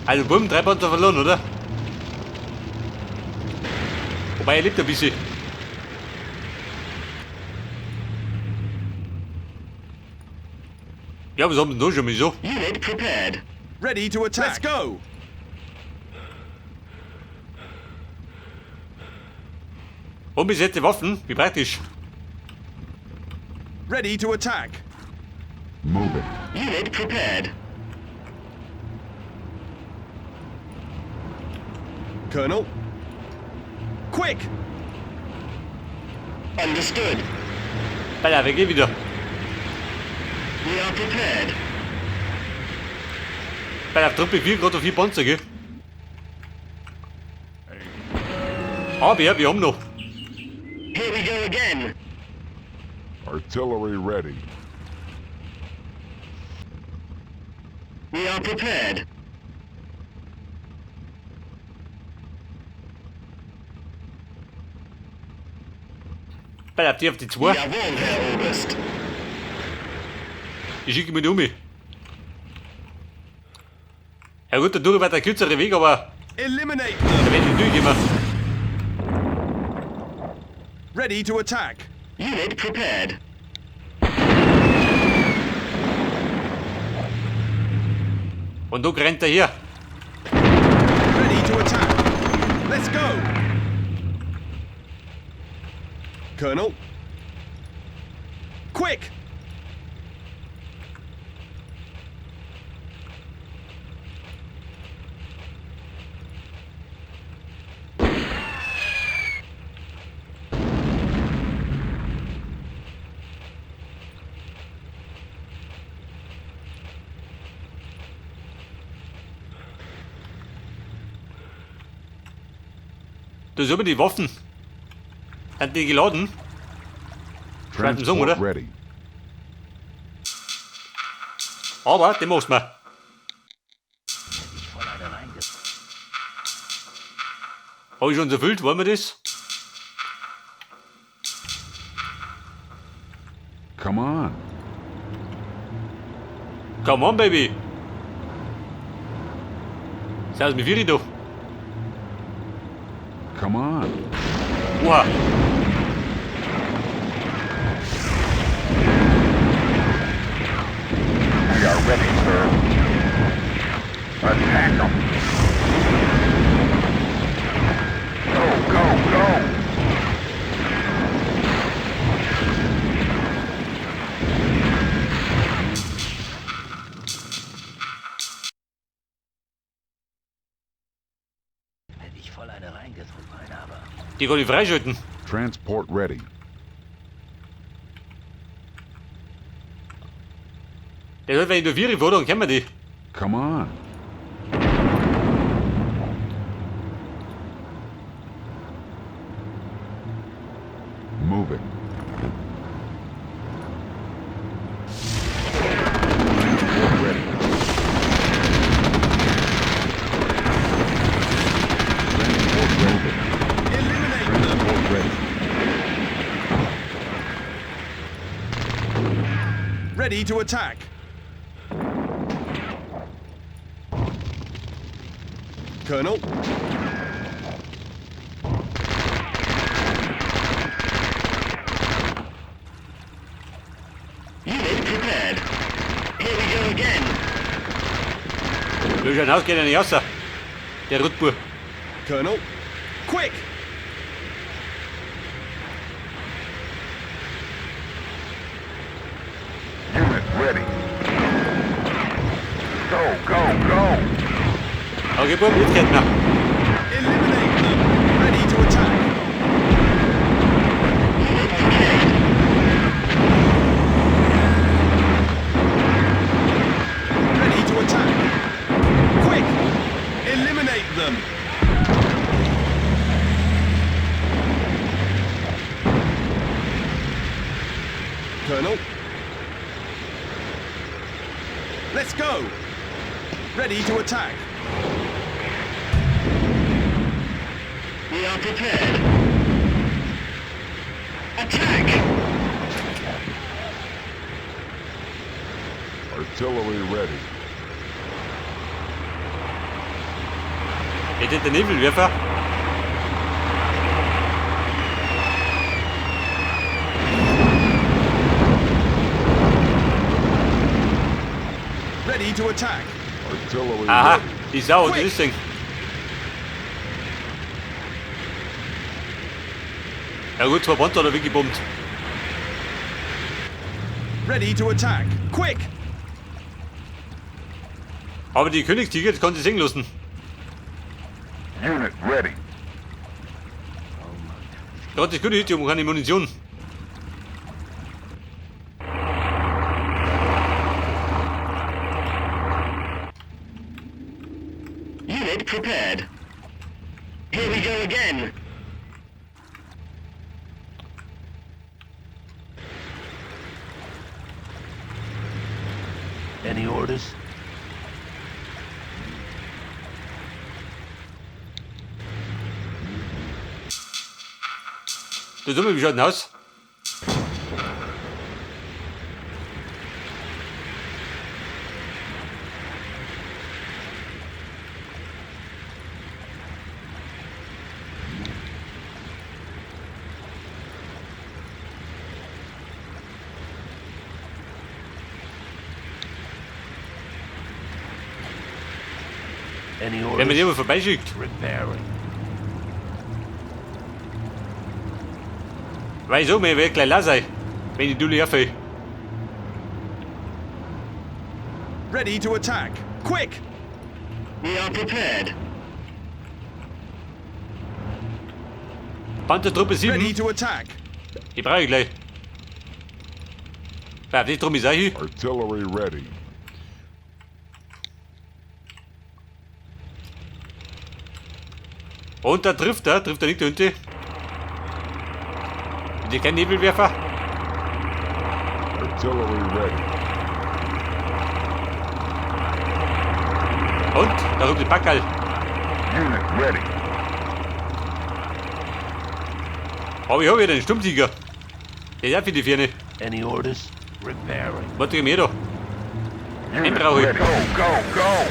Also bumm, 3 Panzer verloren, oder? Wobei, er lebt ein bisschen. Ja, was haben wir denn da schon mal so? Unit prepared. Ready to attack. Let's go. Unbesetzte Waffen, wie praktisch. Ready to attack. Moving. Unit prepared. Colonel. Quick. Understood. Alter, wir gehen wieder. We are prepared. Bei der Truppe 4 gerade auf 4 Panzer, gell? Aber ja, wir haben noch. Here we go again. Artillery ready. We are prepared. Bei der die auf die 2. Jawohl, Herr Oberst. Ich schicke mich um. Ja gut, dadurch war der kürzere Weg, aber Eliminate da them. werde ich durchgehen. Ready to attack. Unit prepared. Und da rennt er her. Ready to attack. Let's go. Colonel. Quick. Da sind die Waffen. Hat die geladen? Schreibt Song, oder? Ready. Aber, den machst du mal. Habe ich schon so erfüllt? Wollen wir das? Come on. Come on, Baby. Servus, mit Viri doch. Come on. Oha. We are ready, sir. Attack them. Go, go, go. Hätte ich voll eine reingetrunken, aber... Die kann ich freischalten. Transport ready. Der soll, wenn ich durch Viri fahre, dann kennen wir die. Come on. Moving. Transport ready. Transport ready. Eliminate them. Transport ready. Ready to attack. Colonel. Unit prepared. Here we go again. Will schon ausgehen, nicht raus. Der Rutbur. Colonel. Quick. Unit ready. Go, go, go. Okay, Bub, jetzt geht noch. Eliminate them. Ready to attack. Unit prepared. Ready to attack. Quick. Eliminate them. Colonel. Let's go. Ready to attack. We are prepared. Attack! Artillery ready. Jetzt der Nebelwerfer. Ready to attack. Artillery Aha, ready. die Sau, das Ding. Ja gut, 2 Panzer oder weggebombt. Ready to attack. Quick! Aber die Königstiger, das kann sie singen lassen. Unit ready. Gerade das gute Hütte, um keine Munition. Unit prepared. Here we go again. Any orders? Du Dumme, wie schaut denn aus? Any Wenn man orders? den mal vorbeischickt. Repairing. Weiß auch, mir wird gleich leer sein, wenn die Dulle aufhört. Ready to attack. Quick! We are prepared. Panzertruppe Ready 7, to attack. die brauche ich gleich. Bleib nicht drum, ich sag ich. Artillery ready. Und da trifft er nicht unten. Bitte kein Nebelwerfer. Artillery ready. Und da kommt die Backerl. Unit ready. Aber ich habe wieder einen Stummtiger. Der ist auch für die Vierne. Any orders? Repairing. Was tue ich mir da? Unit brauche ich. ready. Go, go, go.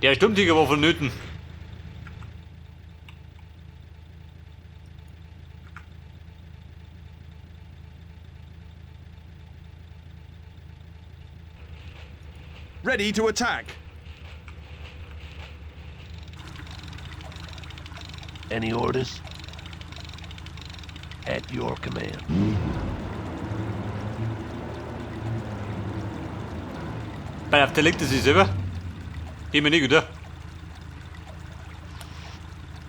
Der Stummtiger war vonnöten. Ready to attack. Any orders? At your command. Bei auf der legt er sich selber. Geh mir nicht, oder?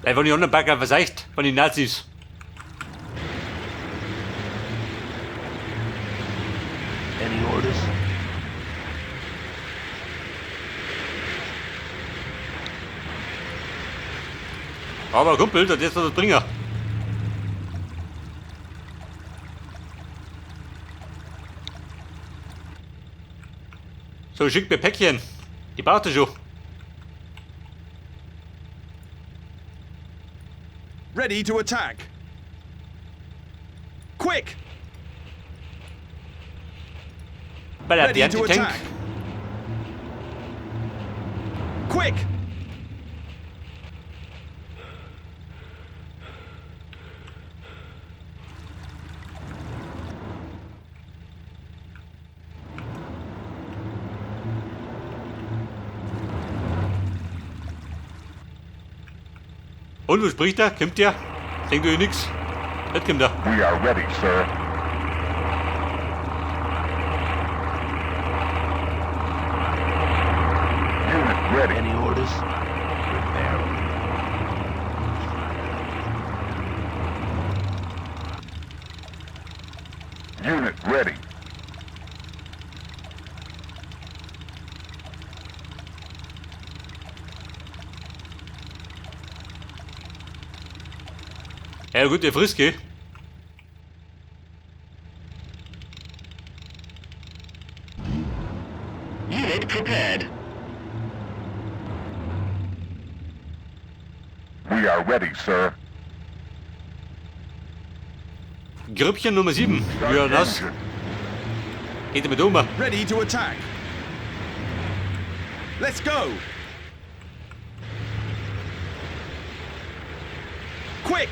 Weil wenn die anderen Bagger verseicht, von den Nazis. Any orders? Aber Kumpel, das ist was bringen. So, schickt mir Päckchen. Die braucht er schon. Ready to attack. Quick! Bei der Ready to Anti-Tank. attack. Quick! Und, wo spricht er? Kommt der? Denkt ihr nix? Das kommt er. We are ready, sir. Unit ready. Any orders? Repairing. Unit ready. Ja gut, der Friske. Unit prepared. We are ready, sir. Grüppchen Nummer 7. Ja, das. Engine. Geht er mit um. Ready to attack. Let's go! Quick!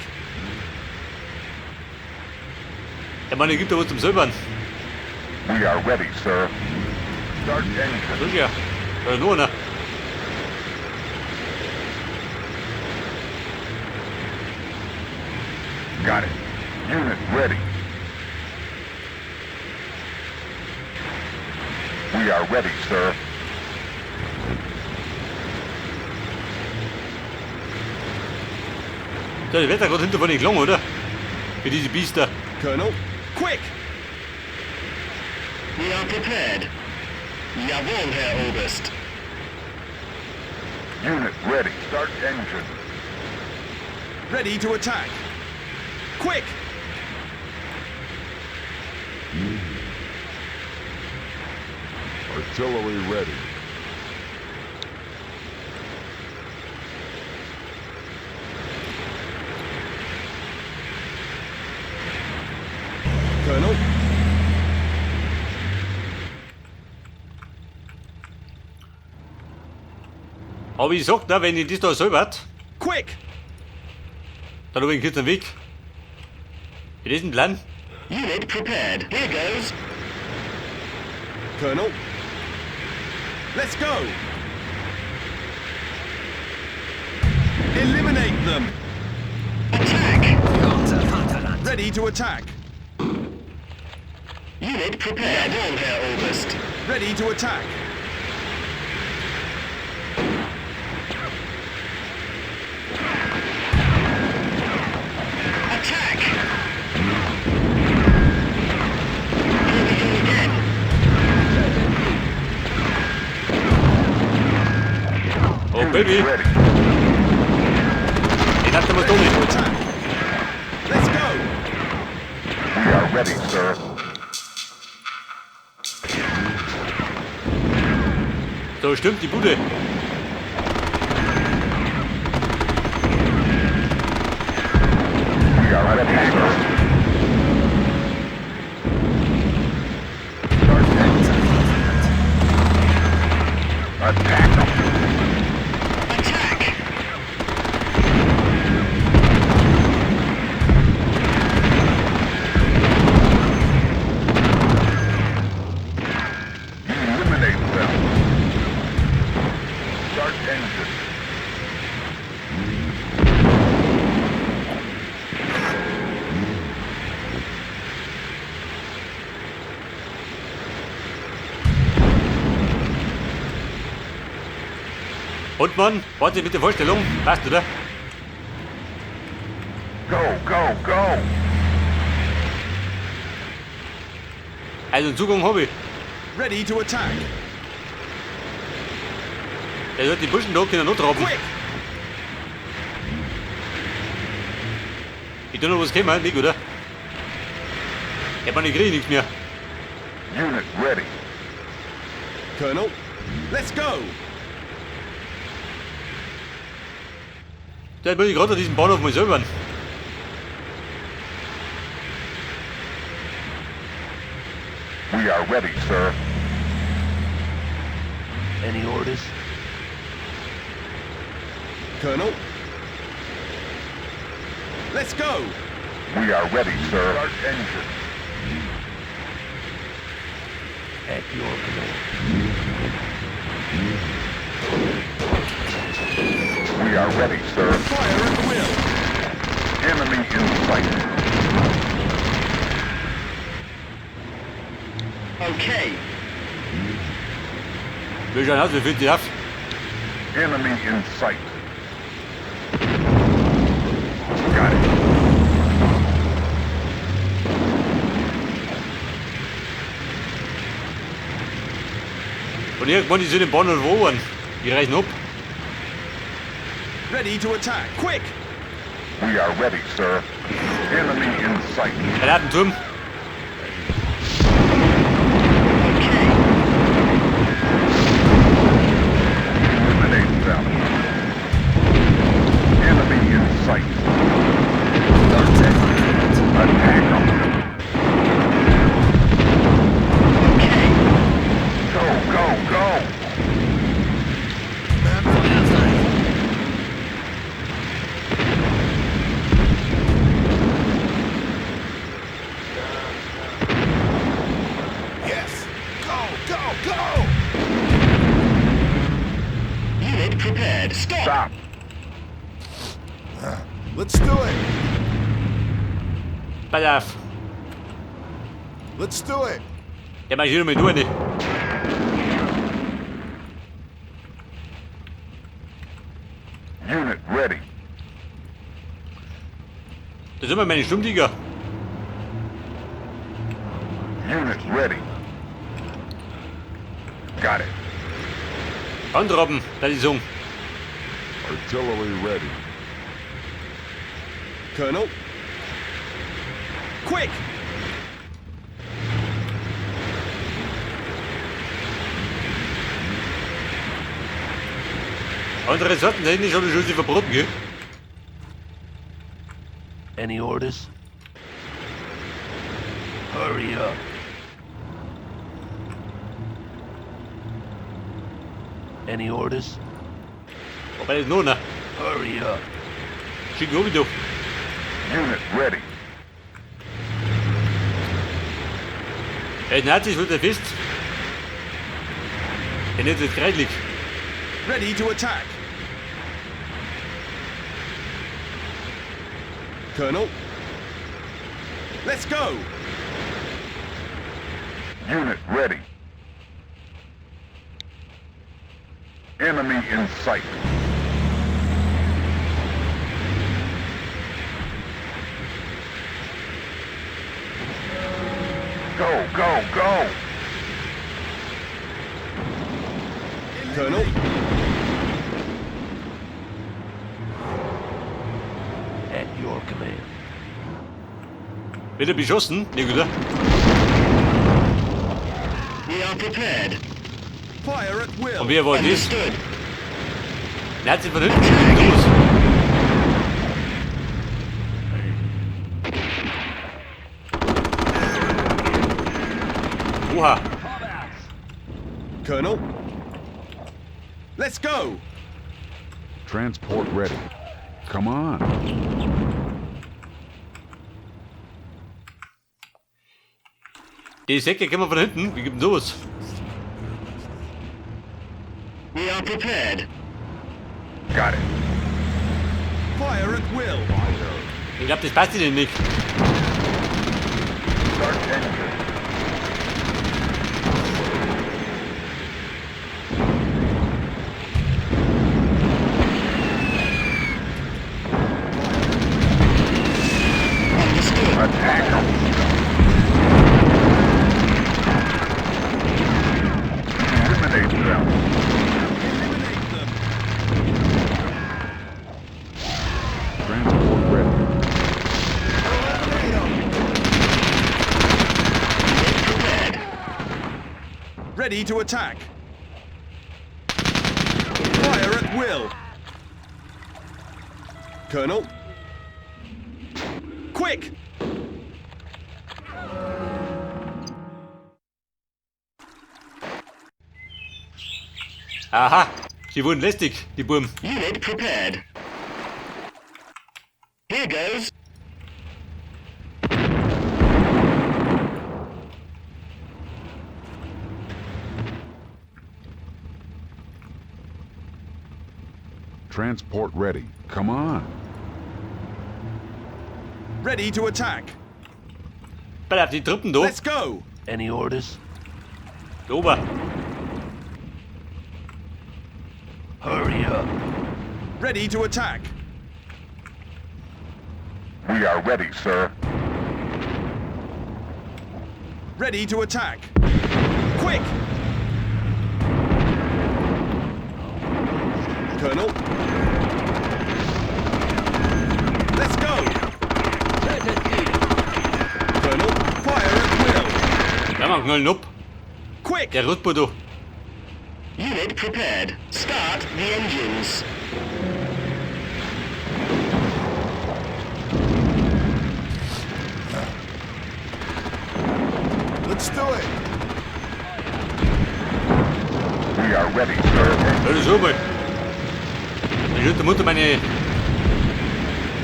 Der Mann gibt da was zum Säubern. We are ready, sir. Start engine. So ja. Oder nur einer. Got it. Unit ready. We are ready, sir. Da, der Wetter gerade hinter von den Glocke, oder? Für diese Biester. Colonel, quick! We are prepared. Jawohl, Herr Oberst. Unit ready. Start engine. Ready to attack. Quick! Artillery ready. Colonel, Aber wie gesagt, ne, wenn ihr das da säubert, quick! dann habe ich einen kurzen Weg. Wie ist ein Plan? Unit prepared. Here goes. Colonel, let's go! Eliminate them! Attack! Ready to attack. Unit prepared. Jawohl, Herr Oberst. Ready to attack. Attack! Here we go again. Oh Baby, Ready. den hat er mal Ready to dumm. attack. Let's go! We are ready, sir. So stimmt die Bude. We are ready, sir. Start engine. Attack them. Attack! Eliminate them. Start engine. Und Mann, warte mit der Vorstellung. Passt, oder? Go, go, go. Also einen Zugang habe ich. Ready to attack. Der sollte die Buschen da können noch traben. Quick! Ich tu noch was kommen, nicht, oder? Ja, Mann, ich kriege nichts mehr. Unit ready. Colonel, let's go! Da will ich gerade an diesem Bahnhof mal säubern. We are ready, sir. Any orders? Colonel, let's go! We are ready, sir. Start engine. At your command. We are ready, sir. Fire at will! Enemy in sight. Okay. Will schon aus, wie fühlt sich auf? Enemy in sight. Got it. Und irgendwann ist in den Bahnhof erobern. Die reichen ab. Ready to attack. Quick! We are ready, sir. Enemy in sight. Er hat einen Turm. Okay. Eliminate them. Enemy in sight. Attack them. Okay. Go, go, go. stop. Let's do it. Pass auf. Let's do it. Der marschiert mal durch, ne? Unit ready. Da sind wir meine Stummtiger. Unit ready. Got it. Antraben, das ist so. Artillery ready. Colonel. Quick! Andere Sorten sind nicht alle schon verboten, gell? Any orders? Hurry up. Any orders? Wobei das noch, ne? Hurry up. Schick ihn wieder. Unit ready. Der Nazis wird er fest. Der Netz ist kreidlich. Ready to attack. Colonel. Let's go. Unit ready. Enemy in sight. Go, go, go! Colonel. At your command. Wird er beschossen? Ne, gut, oder? We are prepared. Fire at will. Und wer war das? Understood. Nazis von hinten. Los. Oha. Colonel. Let's go. Transport ready. Come on. Die Säcke kommen von hinten. Wie gibt denn sowas? We are prepared. Got it. Fire at will. Ich glaube, das passt ihnen nicht. Start engine. Understood. Attack them. Eliminate them. Transport ready. Prepared. Ready to attack. Fire at will. Colonel. Quick! Aha. Sie wurden lästig, die Burm. Unit prepared. Here goes. Transport ready. Come on. Ready to attack. Pass auf die Truppen da. Let's go. Any orders? Da oben. Hurry up. Ready to attack. We are ready, sir. Ready to attack. Quick! Colonel. Let's go. Colonel, fire at will. Ja, wir knallen ab. Quick! Der Rutbo da. Unit prepared. Start the engines. Let's do it. We are ready, sir. Hör das mal. Da schüttet die Mutter meine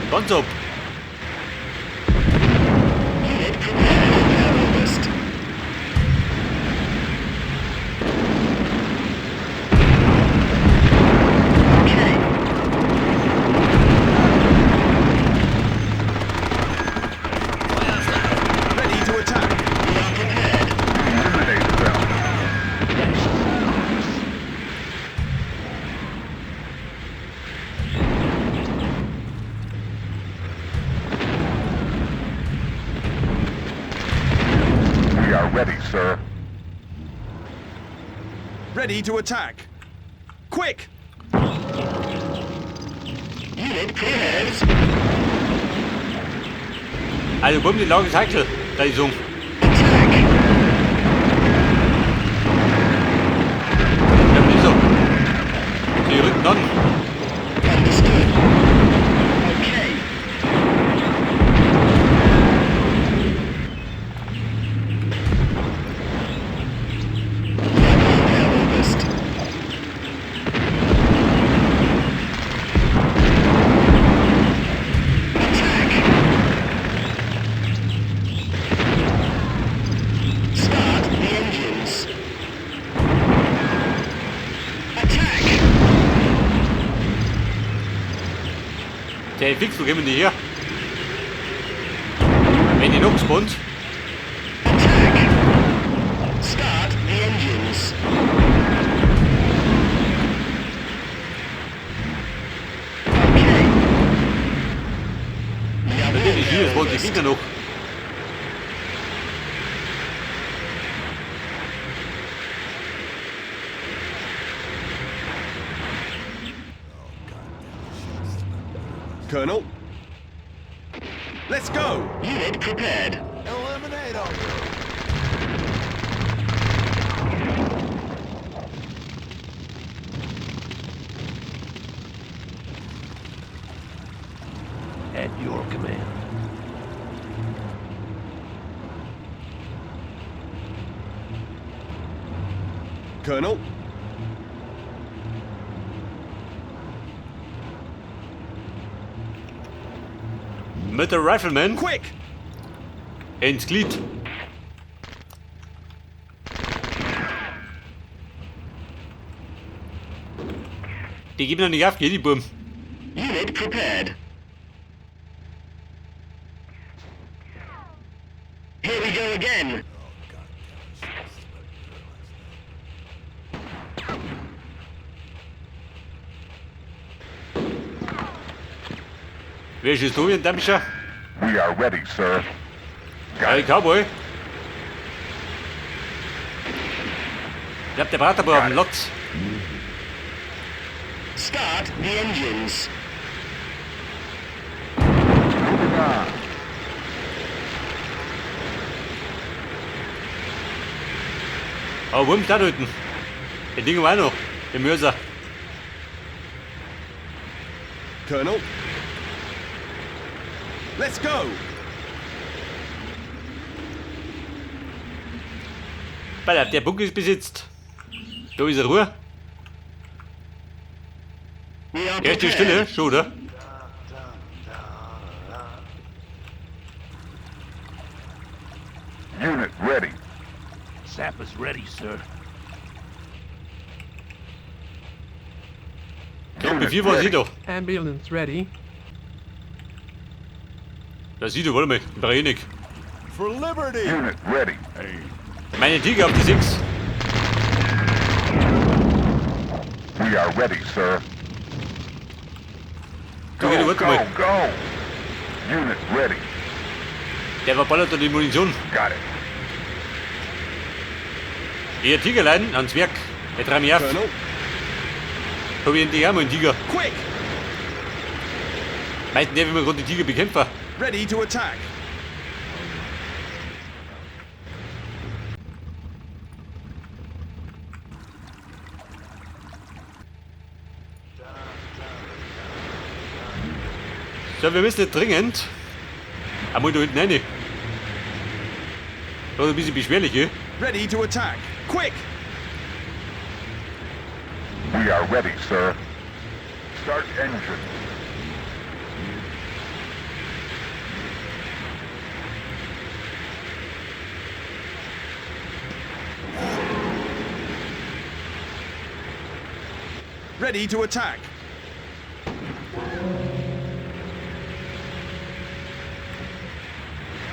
Gans ab. Unit prepared. August. Okay. are ready, sir. Ready to attack. Quick! Unit prepared. Also bumm, die Lage ist heikel. Da ist um. Attack. Ja, nicht so. Die rücken an. Understood. Okay. August. Attack. Start the engines. Attack. Der fix, wo gehen wir die her? Wenn die noch spawnt. Attack. Start the engines. Okay. Natürlich hier, es spawnt die Gegner noch. Colonel. Let's go! Unit prepared. Eliminate them! At your command. Colonel. Mit der Rifleman Quick! ins Glied. Die geben noch nicht auf, gell, die Buben. Unit prepared. Here we go again. Wer ist du, ein Dämmischer? We are ready, sir. Hey, Cowboy. Ich glaub, der braucht aber einen Lotz. Start the engines. Moving on. Oh, Wurm da drüben. Der Ding war auch noch. Der Mörser. Colonel. Let's go! Weil der Bunker ist besetzt. Da ist er Ruhe. We are Erste prepared. Stille, schon, oder? Unit ready. Sap is ready, sir. Wie viel war sie doch? Ambulance ready. Da sieh du, warte mal, ich brauche eh nicht. For liberty! Unit ready. Meine Tiger auf die 6. We are ready, sir. Du, geh, warte mal. Go! Unit ready. Der verballert da die Munition. Got it. Ihr Tigerlein ans Werk. Er treibt mich auf. Colonel. Hab ich endlich auch mal einen Tiger. Quick! Meisten der, wie man gerade die Tiger bekämpfen. Ready to attack. So, wir müssen jetzt dringend. Einmal da hinten rein. Das ist ein bisschen beschwerlich, gell? Ready to attack. Quick! We are ready, sir. Start engine. Ready to attack.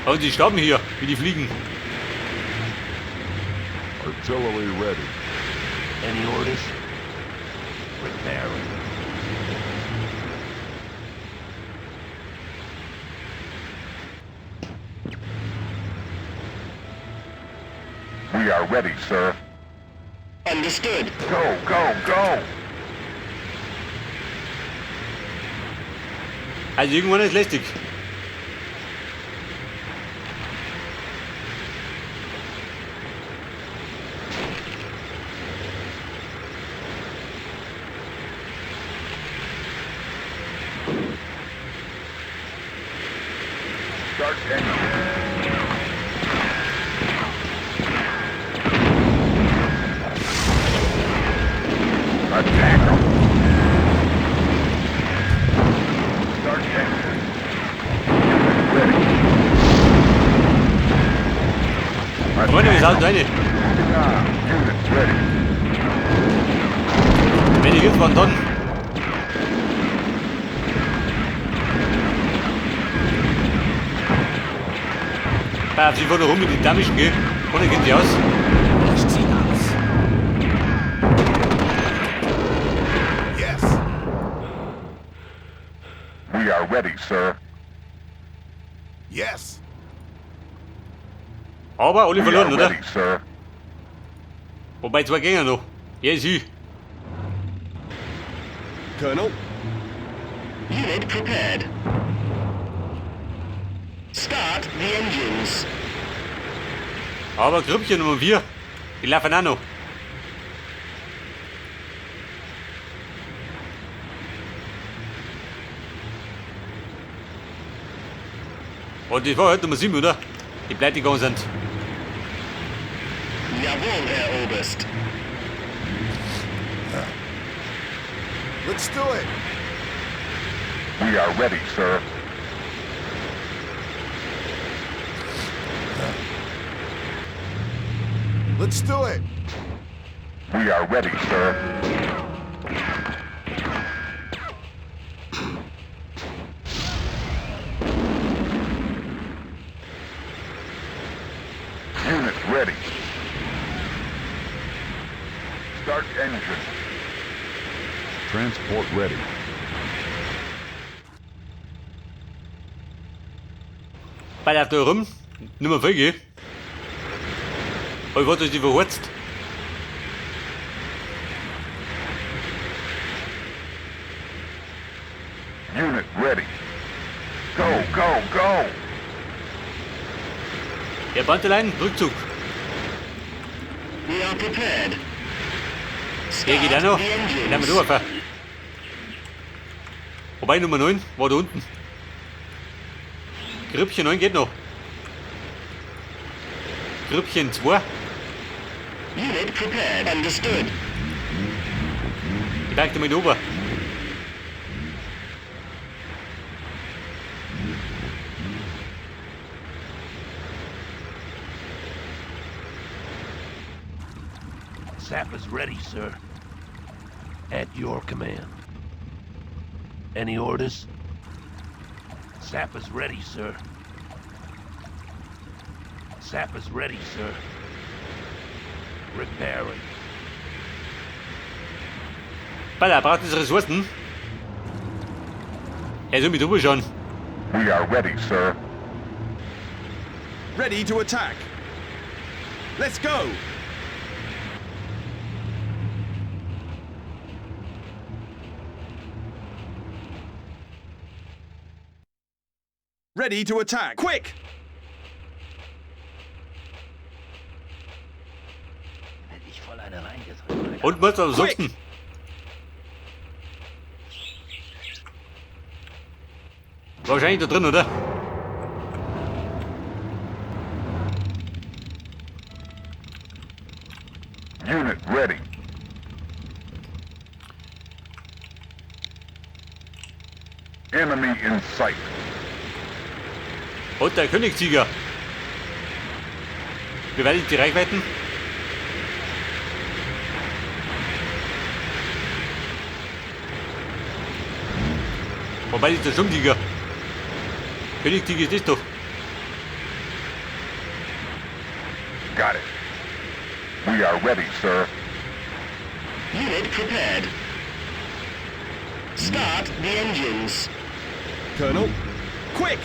Und sie starben hier, wie die fliegen. Artillery ready. Any orders? Preparing. We are ready, sir. Understood. Go, go, go! Also irgendwann ist lästig. Start engine. Attack! Start engine. Ready. Freunde, wir sind rein. Units ready. Wenn ich jetzt waren, dann. Ja, sie fahren rum mit den Damischen, gell? Und dann gehen sie aus. Ich zieh aus. Yes. We are ready, sir. Yes. Aber alle We verloren, are oder? ready, sir. Wobei 2 Gänger noch. Er ist ich. Colonel. Unit prepared. Start the engines. Aber Grüppchen Nummer 4. Die laufen auch noch. Und das war halt Nummer 7, oder? Die pleite gegangen sind. Jawohl, Herr Oberst. Let's do it. We are ready, sir. Let's do it. We are ready, sir. Unit ready. Start engine. Transport ready. Bei der rum. Nummer 4, gell? Ich warte, die verhurzt. Unit ready. Go, go, go! Der Bandelein, Rückzug. We are prepared. Der geht auch noch. the Den haben wir engines. drüber. Wobei Nummer 9 war da unten. Grüppchen 9 geht noch. Grüppchen 2. Unit prepared. Understood. Die bleibt mit ober. Sap is ready, sir. At your command. Any orders? Sap is ready, sir. Sap is ready, sir. Repairing. Weil er braucht diese Ressourcen. Er soll mit ober schauen. We are ready, sir. Ready to attack. Let's go. Ready to attack. Quick. Und was ansonsten? Wahrscheinlich da drin, oder? Unit ready. Enemy in sight. Und der Königssieger. Bewältigt die Reichweiten. Wobei ist der Sturmtiger. Königstiger ist das doch. Got it. We are ready, sir. Unit prepared. Start the engines. Colonel. Quick.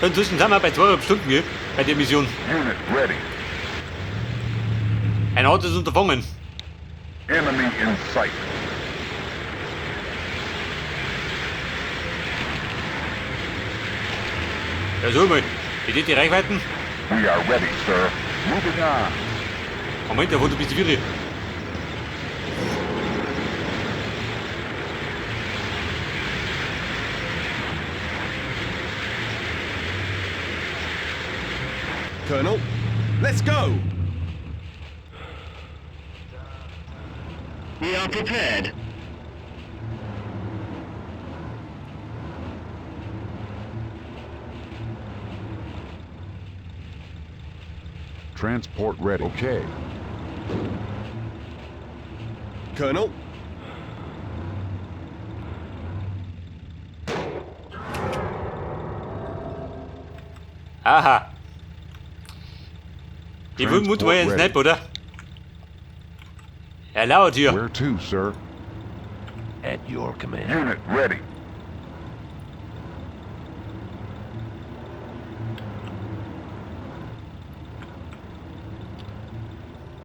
Ja, inzwischen sind wir bei 2,5 Stunden hier, bei der Mission. Unit ready. Ein hartes Unterfangen. Enemy in sight. Ja, so mal. Wie geht die Reichweiten? We are ready, sir. Moving on. Moment, da wo du bist die Viere. Colonel, let's go! We are prepared. Transport ready. Okay. Colonel, Aha. Die Mut war ja ein Snap, oder? Ja, laut hier. Where to, sir? At your command. Unit ready.